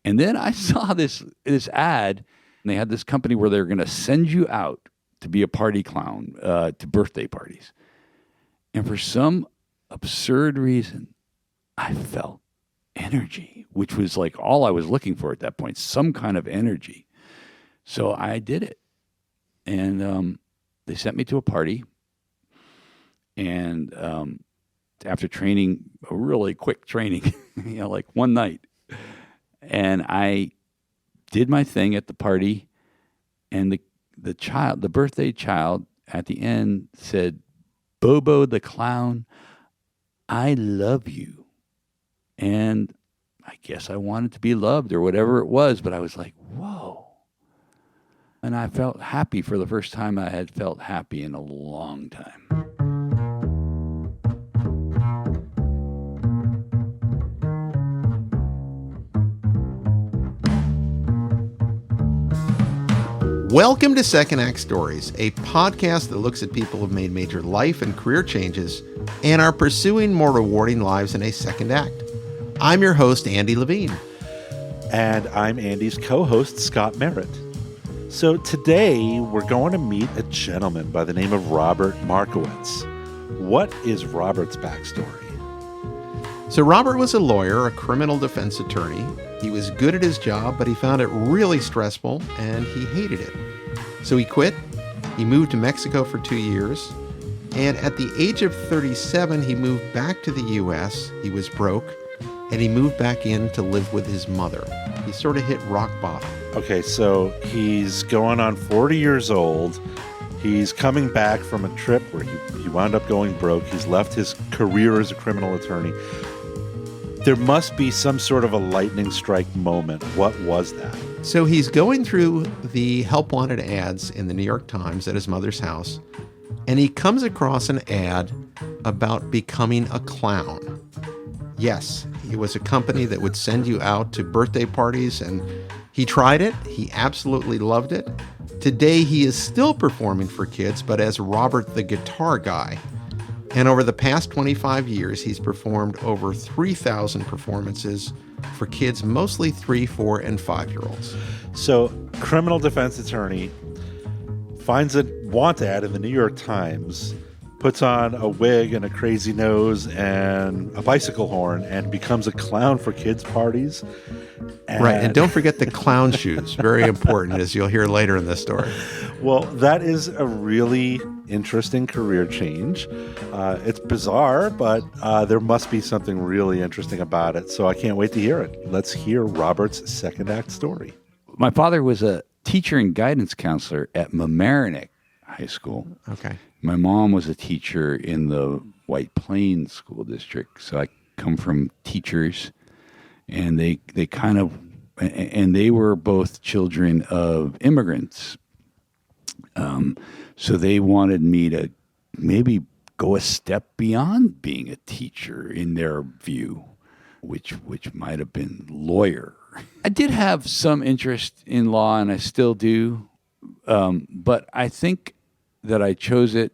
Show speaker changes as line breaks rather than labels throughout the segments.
And then I saw this ad, and they had this company where they were going to send you out to be a party clown to birthday parties. And for some absurd reason, I felt energy, which was like all I was looking for at that point, some kind of energy. So I did it. And they sent me to a party. And after training, a really quick training, like one night, and I did my thing at the party, and the birthday child at the end said, "Bobo the Clown, I love you." And I guess I wanted to be loved or whatever it was, but I was like, whoa. And I felt happy for the first time I had felt happy in a long time.
Welcome to Second Act Stories, a podcast that looks at people who have made major life and career changes and are pursuing more rewarding lives in a second act. I'm your host, Andy Levine.
And I'm Andy's co-host, Scott Merritt. So today we're going to meet a gentleman by the name of Robert Markowitz. What is Robert's backstory?
So Robert was a lawyer, a criminal defense attorney. He was good at his job, but he found it really stressful and he hated it. So he quit. He moved to Mexico for 2 years. And at the age of 37, he moved back to the U.S. He was broke, and he moved back in to live with his mother. He sort of hit rock bottom.
Okay, so he's going on 40 years old. He's coming back from a trip where he wound up going broke. He's left his career as a criminal attorney. There must be some sort of a lightning strike moment. What was that?
So he's going through the help wanted ads in the New York Times at his mother's house, and he comes across an ad about becoming a clown. Yes, it was a company that would send you out to birthday parties, and he tried it. He absolutely loved it. Today, he is still performing for kids, but as Robert the Guitar Guy. And over the past 25 years, he's performed over 3,000 performances for kids, mostly 3, 4, and 5-year-olds.
So, criminal defense attorney finds a want ad in the New York Times, puts on a wig and a crazy nose and a bicycle horn, and becomes a clown for kids' parties.
Right, and don't forget the clown shoes. Very important, as you'll hear later in this story.
Well, that is a really interesting career change. It's bizarre, but there must be something really interesting about it. So I can't wait to hear it. Let's hear Robert's second act story.
My father was a teacher and guidance counselor at Mamaroneck High School.
Okay.
My mom was a teacher in the White Plains School District. So I come from teachers, and they were both children of immigrants. So they wanted me to maybe go a step beyond being a teacher in their view, which might have been lawyer. I did have some interest in law, and I still do, but I think that I chose it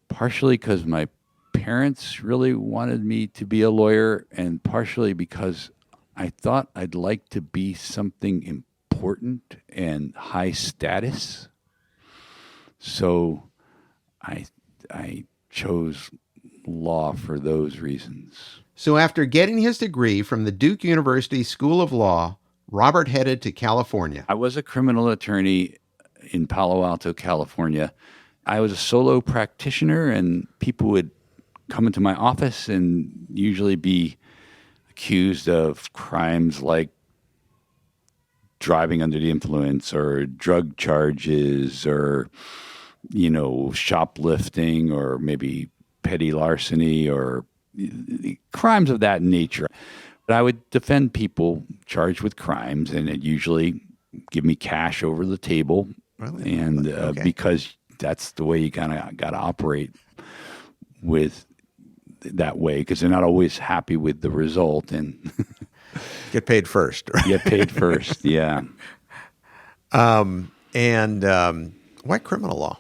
partially because my parents really wanted me to be a lawyer, and partially because I thought I'd like to be something important and high status. So I chose law for those reasons.
So after getting his degree from the Duke University School of Law, Robert headed to California.
I was a criminal attorney in Palo Alto, California. I was a solo practitioner, and people would come into my office and usually be accused of crimes like driving under the influence or drug charges or, shoplifting or maybe petty larceny or crimes of that nature. But I would defend people charged with crimes, and it usually give me cash over the table.
Really?
And
Okay.
Because that's the way you kind of got to operate with that way, because they're not always happy with the result, and
Get paid first. Right?
get paid first. Yeah.
Why criminal law?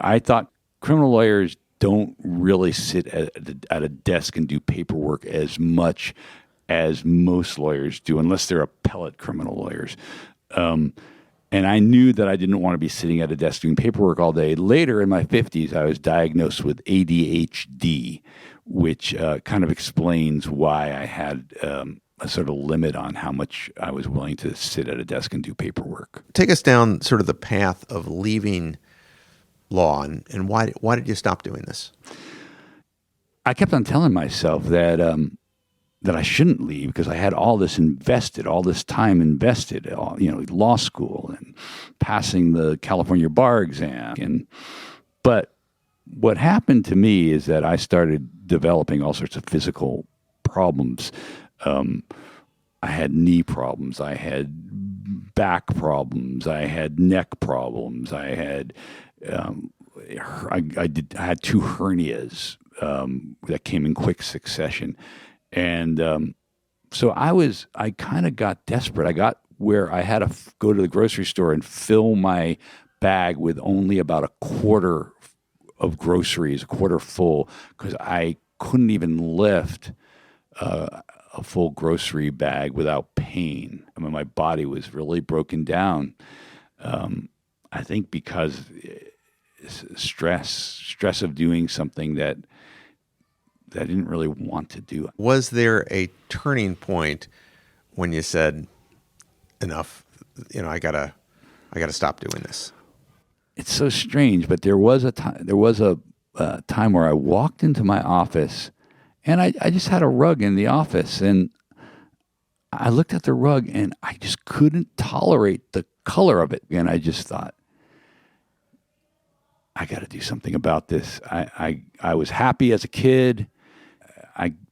I thought criminal lawyers don't really sit at a desk and do paperwork as much as most lawyers do, unless they're appellate criminal lawyers. And I knew that I didn't want to be sitting at a desk doing paperwork all day. Later in my 50s, I was diagnosed with ADHD, which kind of explains why I had a sort of limit on how much I was willing to sit at a desk and do paperwork.
Take us down sort of the path of leaving law, and why did you stop doing this?
I kept on telling myself that I shouldn't leave because I had all this time invested, law school and passing the California bar exam. But what happened to me is that I started developing all sorts of physical problems. I had knee problems. I had back problems. I had neck problems. I had I had 2 hernias that came in quick succession. And so I kind of got desperate. I got where I had to go to the grocery store and fill my bag with only about a quarter of groceries, a quarter full, because I couldn't even lift a full grocery bag without pain. I mean, my body was really broken down. I think because stress of doing something that I didn't really want to do.
Was there a turning point when you said, enough, I gotta stop doing this?
It's so strange, but there was a time where I walked into my office and I just had a rug in the office, and I looked at the rug and I just couldn't tolerate the color of it. And I just thought, I got to do something about this. I was happy as a kid.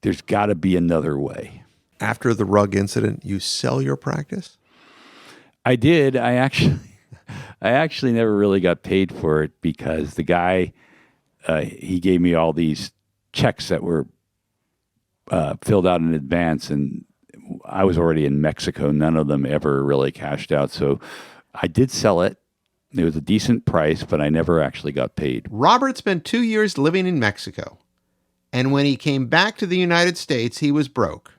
There's got to be another way.
After the rug incident, you sell your practice?
I did. I actually never really got paid for it because the guy, he gave me all these checks that were filled out in advance, and I was already in Mexico. None of them ever really cashed out. So I did sell it. It was a decent price, but I never actually got paid.
Robert spent 2 years living in Mexico. And when he came back to the United States, he was broke.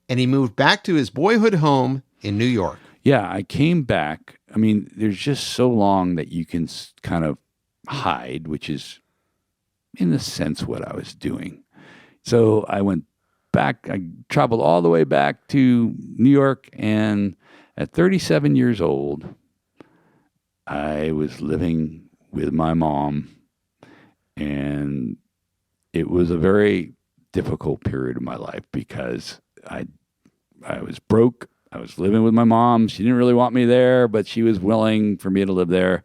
And he moved back to his boyhood home in New York.
Yeah, I came back. I mean, there's just so long that you can kind of hide, which is, in a sense, what I was doing. So I went back. I traveled all the way back to New York. And at 37 years old, I was living with my mom. And it was a very difficult period of my life because I was broke. I was living with my mom. She didn't really want me there, but she was willing for me to live there.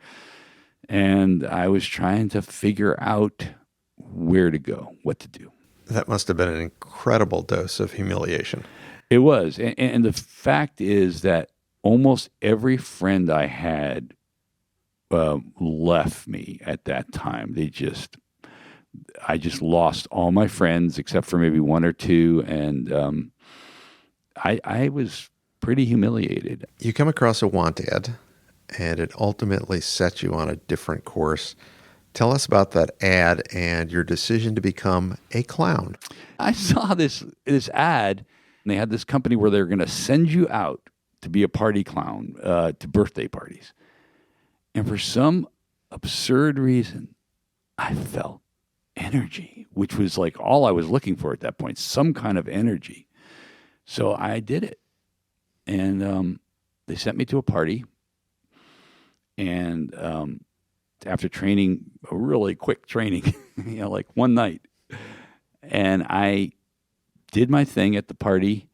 And I was trying to figure out where to go, what to do.
That must have been an incredible dose of humiliation.
It was. And the fact is that almost every friend I had left me at that time. I just lost all my friends except for maybe 1 or 2. And I was pretty humiliated.
You come across a want ad, and it ultimately sets you on a different course. Tell us about that ad and your decision to become a clown.
I saw this ad, and they had this company where they were going to send you out to be a party clown to birthday parties. And for some absurd reason, I felt energy, which was like all I was looking for at that point, some kind of energy. So I did it. And they sent me to a party. And after training, a really quick training, like one night, and I did my thing at the party,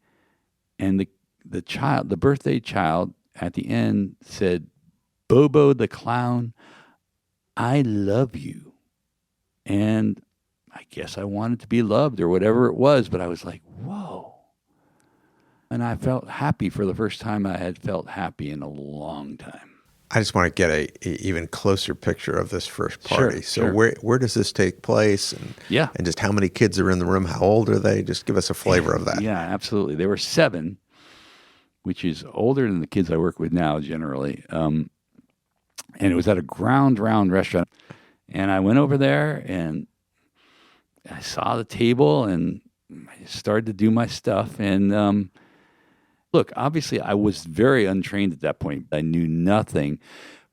and the birthday child at the end said, "Bobo the Clown, I love you." And I guess I wanted to be loved or whatever it was, but I was like, whoa. And I felt happy for the first time I had felt happy in a long time.
I just want to get a even closer picture of this first party.
Sure.
Where does this take place? And just how many kids are in the room? How old are they? Just give us a flavor of that.
Yeah, absolutely. There were 7, which is older than the kids I work with now generally. And it was at a ground round restaurant. And I went over there and I saw the table, and I started to do my stuff. And look, obviously, I was very untrained at that point. I knew nothing,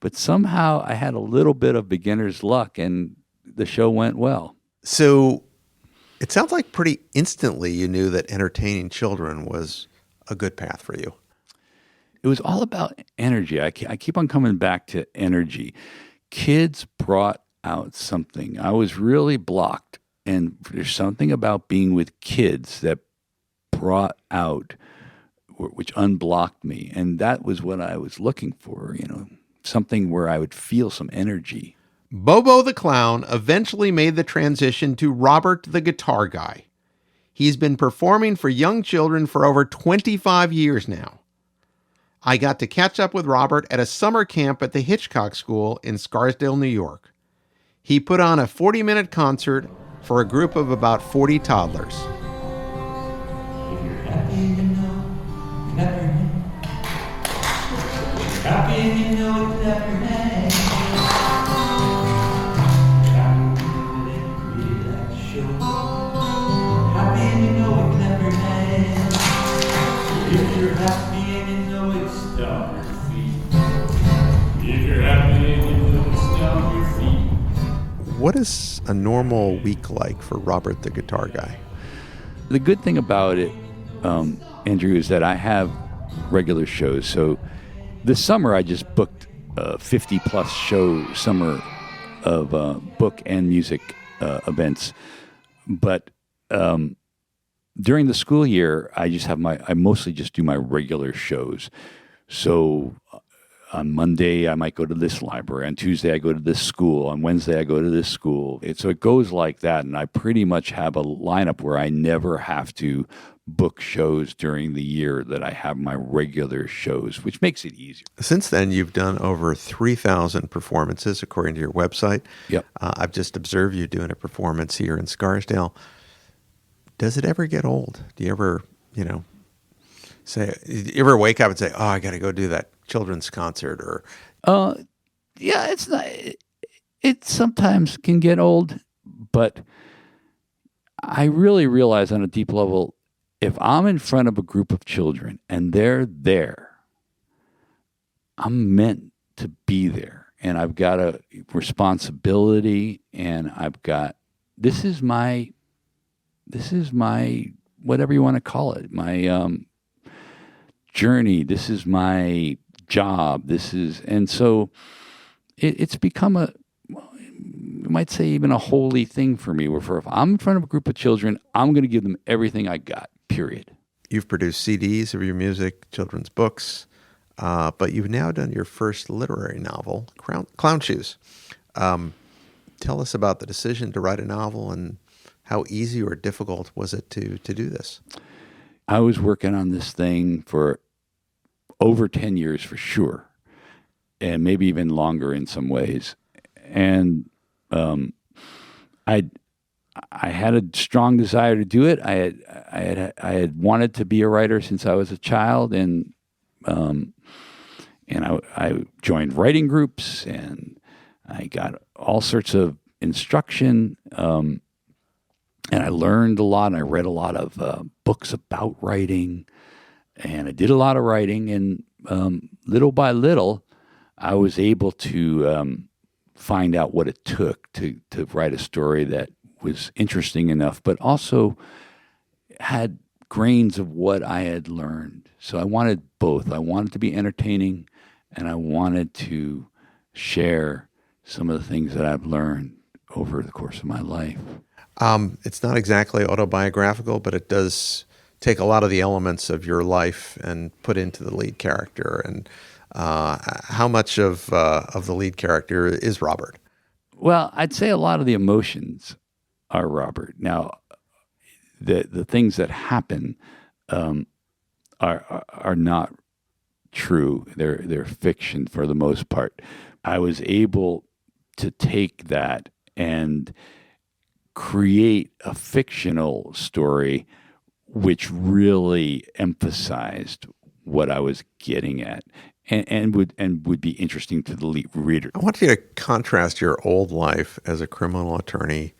but somehow I had a little bit of beginner's luck, and the show went well.
So it sounds like pretty instantly you knew that entertaining children was a good path for you.
It was all about energy. I keep on coming back to energy. Kids brought out something. I was really blocked, and there's something about being with kids that brought out, which unblocked me, and that was what I was looking for, something where I would feel some energy.
Bobo the Clown eventually made the transition to Robert the Guitar Guy. He's been performing for young children for over 25 years now. I got to catch up with Robert at a summer camp at the Hitchcock School in Scarsdale, New York. He put on a 40-minute concert for a group of about 40 toddlers.
If you're happy, you know, clap your hands. Happy and you know it, clap your hands. Happy and that show. Happy and you know it, clap your hands. If you're happy and you know it, stomp your feet. If you're happy and you know it, stomp your feet.
What is a normal week like for Robert the Guitar Guy?
The good thing about it, Andrew, is that I have regular shows. So this summer I just booked a 50-plus show summer of book and music events. But during the school year, I mostly just do my regular shows. So on Monday, I might go to this library. On Tuesday, I go to this school. On Wednesday, I go to this school. So it goes like that. And I pretty much have a lineup where I never have to book shows during the year, that I have my regular shows, which makes it easier.
Since then, you've done over 3,000 performances, according to your website.
Yep.
I've just observed you doing a performance here in Scarsdale. Does it ever get old? Do you ever, you ever wake up and say, oh, I got to go do that children's concert? Or
Yeah, it's not. It sometimes can get old, but I really realize on a deep level, if I'm in front of a group of children and they're there, I'm meant to be there, and I've got a responsibility, and this is my whatever you want to call it, my journey. This is my job. And so it's become you might say even a holy thing for me, where if I'm in front of a group of children, I'm going to give them everything I got, period.
You've produced CDs of your music, children's books, but you've now done your first literary novel, Clown Shoes. Tell us about the decision to write a novel, and how easy or difficult was it to do this?
I was working on this thing for over 10 years for sure, and maybe even longer in some ways. And I had a strong desire to do it. I had wanted to be a writer since I was a child, and I joined writing groups, and I got all sorts of instruction, and I learned a lot. And I read a lot of books about writing, and I did a lot of writing, and little by little, I was able to find out what it took to write a story that was interesting enough, but also had grains of what I had learned. So I wanted both. I wanted to be entertaining, and I wanted to share some of the things that I've learned over the course of my life.
It's not exactly autobiographical, but it does take a lot of the elements of your life and put into the lead character. And how much of the lead character is Robert?
Well, I'd say a lot of the emotions are Robert. Now, the things that happen are not true. They're fiction for the most part. I was able to take that and create a fictional story which really emphasized what I was getting at, and would be interesting to the reader.
I want you to contrast your old life as a criminal attorney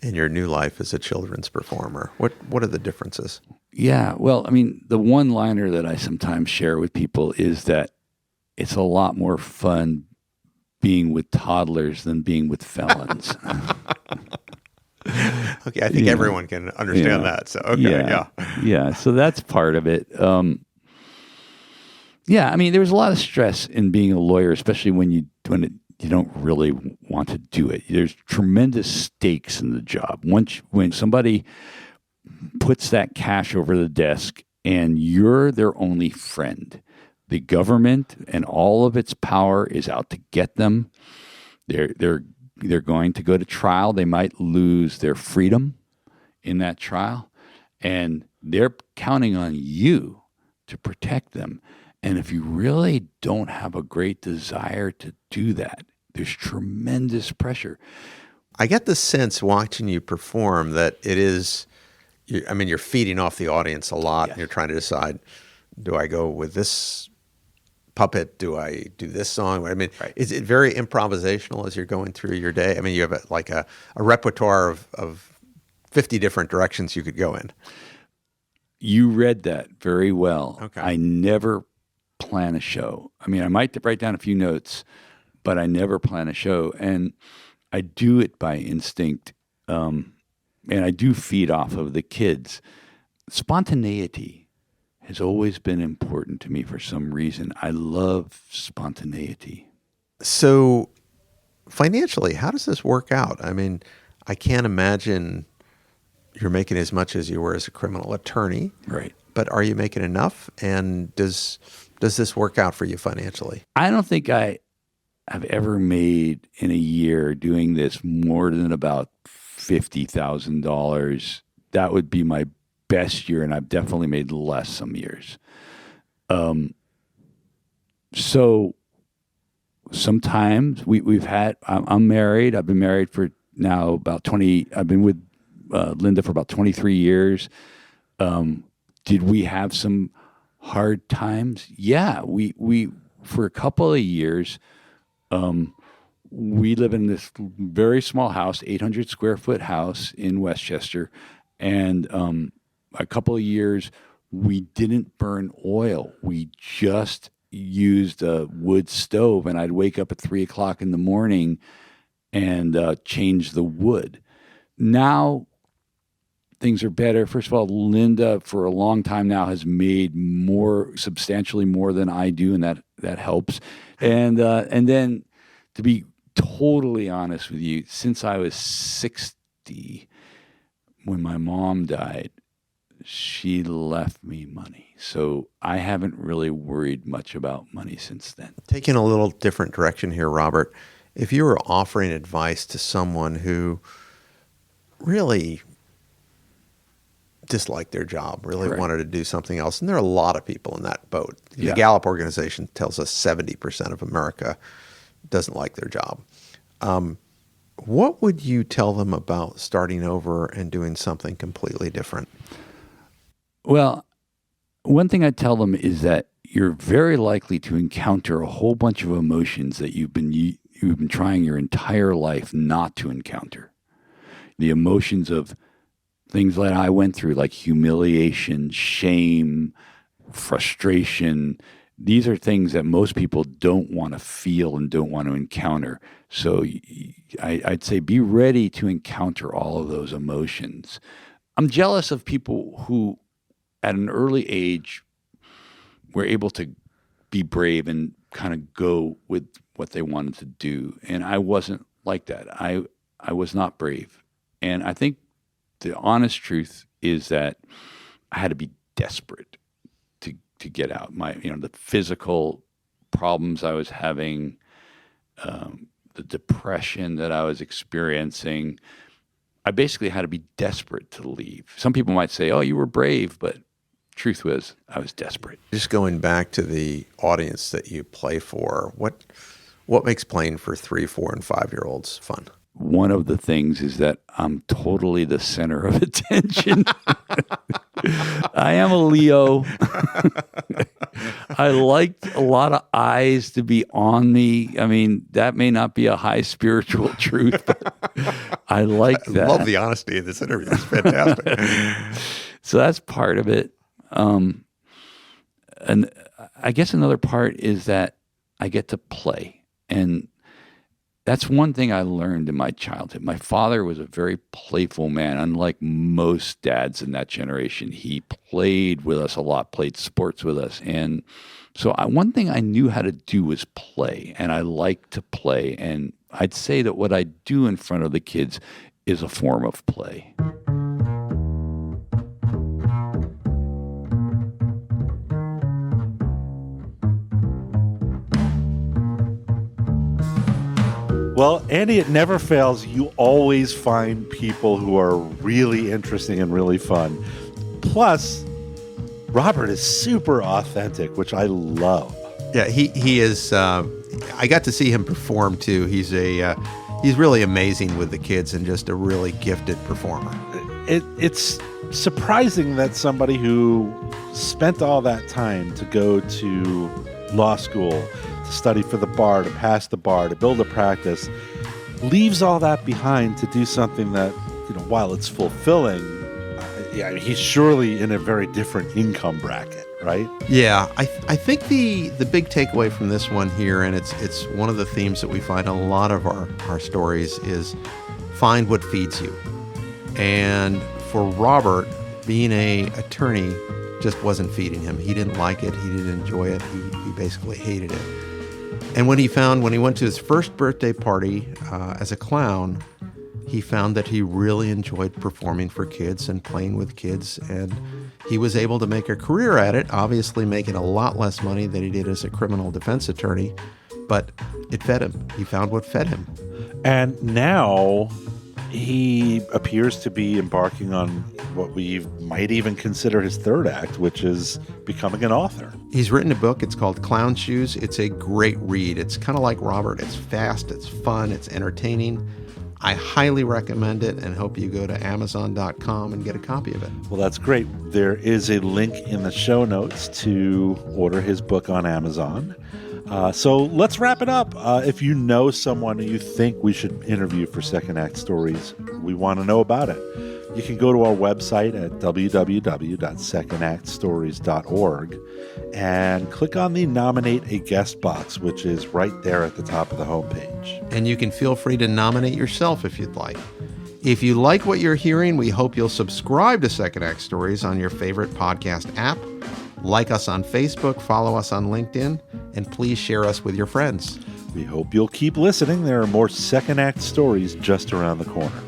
and your new life as a children's performer? What are the differences?
Yeah, well, I mean, the one-liner that I sometimes share with people is that it's a lot more fun being with toddlers than being with felons.
Okay, I think everyone can understand that. So, okay,
Yeah, so that's part of it. Yeah, I mean, there was a lot of stress in being a lawyer, especially when you don't really want to do it. There's tremendous stakes in the job. When somebody puts that cash over the desk and you're their only friend, the government and all of its power is out to get them. They're going to go to trial. They might lose their freedom in that trial, and they're counting on you to protect them. And if you really don't have a great desire to do that, there's tremendous pressure.
I get the sense watching you perform that it is, you're feeding off the audience a lot, and you're trying to decide, do I go with this puppet? Do I do this song? I mean, is it very improvisational as you're going through your day? I mean, you have a repertoire of 50 different directions you could go in.
You read that very well.
Okay.
I never plan a show. I mean, I might write down a few notes, but I never plan a show. And I do it by instinct. And I do feed off of the kids. Spontaneity has always been important to me for some reason. I love spontaneity.
So financially, how does this work out? I mean, I can't imagine you're making as much as you were as a criminal attorney.
Right.
But are you making enough? And does this work out for you financially?
I don't think I have ever made in a year doing this more than about $50,000. That would be my best year, and I've definitely made less some years. So sometimes we've had. I'm married. I've been married for now about 20. I've been with Linda for about 23 years. Did we have some hard times? Yeah, we for a couple of years. We live in this very small house, 800 square foot house in Westchester. And a couple of years, we didn't burn oil. We just used a wood stove. And I'd wake up at 3 o'clock in the morning and change the wood. Now, things are better. First of all, Linda, for a long time now, has made substantially more than I do, and that helps. And then, to be totally honest with you, since I was 60, when my mom died, she left me money. So I haven't really worried much about money since then.
Taking a little different direction here, Robert, if you were offering advice to someone who really disliked their job, really wanted to do something else, and there are a lot of people in that boat. The Gallup organization tells us 70% of America doesn't like their job. What would you tell them about starting over and doing something completely different?
Well, one thing I tell them is that you're very likely to encounter a whole bunch of emotions that you've been trying your entire life not to encounter. The emotions of things that I went through, like humiliation, shame, frustration. These are things that most people don't want to feel and don't want to encounter. So I'd say be ready to encounter all of those emotions. I'm jealous of people who, at an early age, were able to be brave and kind of go with what they wanted to do. And I wasn't like that. I was not brave. And I think the honest truth is that I had to be desperate to get out. The physical problems I was having, the depression that I was experiencing, I basically had to be desperate to leave. Some people might say, "Oh, you were brave," but truth was, I was desperate.
Just going back to the audience that you play for, what makes playing for 3, 4, and 5-year-olds fun?
One of the things is that I'm totally the center of attention. I am a Leo. I like a lot of eyes to be on me. I mean, that may not be a high spiritual truth, but I like
I
that.
love the honesty of this interview. It's fantastic.
So that's part of it. And I guess another part is that I get to play. And that's one thing I learned in my childhood. My father was a very playful man, unlike most dads in that generation. He played with us a lot, played sports with us. And so one thing I knew how to do was play, and I like to play. And I'd say that what I do in front of the kids is a form of play.
Well, Andy, it never fails. You always find people who are really interesting and really fun. Plus, Robert is super authentic, which I love.
Yeah, he is. I got to see him perform too. He's really amazing with the kids and just a really gifted performer.
It's surprising that somebody who spent all that time to go to law school, to study for the bar, to pass the bar, to build a practice, leaves all that behind to do something that, while it's fulfilling, he's surely in a very different income bracket, right?
Yeah, I think the big takeaway from this one here, and it's one of the themes that we find in a lot of our stories, is find what feeds you. And for Robert, being an attorney just wasn't feeding him. He didn't like it. He didn't enjoy it. He basically hated it. And when he went to his first birthday party as a clown, he found that he really enjoyed performing for kids and playing with kids. And he was able to make a career at it, obviously making a lot less money than he did as a criminal defense attorney. But it fed him. He found what fed him.
And now he appears to be embarking on what we might even consider his third act, which is becoming an author.
He's written a book. It's called Clown Shoes. It's a great read. It's kind of like Robert. It's fast, it's fun, it's entertaining. I highly recommend it and hope you go to Amazon.com and get a copy of it.
Well, that's great. There is a link in the show notes to order his book on Amazon. So let's wrap it up. If you know someone who you think we should interview for Second Act Stories, we want to know about it. You can go to our website at www.secondactstories.org and click on the Nominate a Guest box, which is right there at the top of the homepage.
And you can feel free to nominate yourself if you'd like. If you like what you're hearing, we hope you'll subscribe to Second Act Stories on your favorite podcast app. Like us on Facebook, follow us on LinkedIn, and please share us with your friends.
We hope you'll keep listening. There are more Second Act Stories just around the corner.